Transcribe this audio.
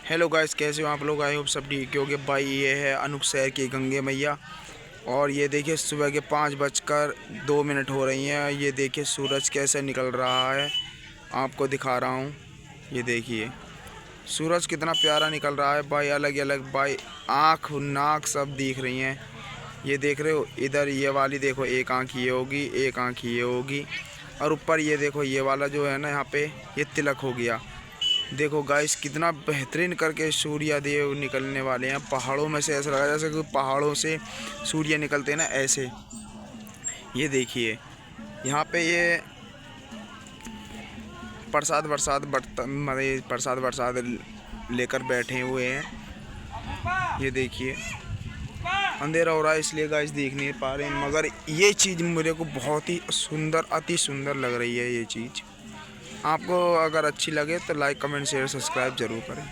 Hello guys, कैसे हो आप लोग? आए हो सब ठीक होगे भाई। ये है अनूप शहर की गंगे मैया। और ये देखिए सुबह के 5:02 हो रही हैं। ये देखिए सूरज कैसे निकल रहा है, आपको दिखा रहा हूँ। ये देखिए सूरज कितना प्यारा निकल रहा है भाई। अलग अलग भाई आँख नाक सब दिख रही हैं। ये देख रहे हो, इधर ये वाली देखो, एक आँख ये होगी, एक आँख ये होगी। और ऊपर ये देखो, ये वाला जो है ना, यहाँ पे ये तिलक हो गया। देखो गाइस कितना बेहतरीन करके सूर्य देव निकलने वाले हैं पहाड़ों में से। ऐसा लगा जैसे कि पहाड़ों से सूर्य निकलते हैं ना, ऐसे। ये देखिए यहाँ पे ये प्रसाद वरसाद मतलब प्रसाद वरसाद लेकर बैठे हुए हैं। ये देखिए अंधेरा हो रहा है इसलिए गाइस देख नहीं पा रहे हैं, मगर ये चीज़ मेरे को बहुत ही सुंदर, अति सुंदर लग रही है ये चीज़। आपको अगर अच्छी लगे तो लाइक कमेंट शेयर सब्सक्राइब ज़रूर करें।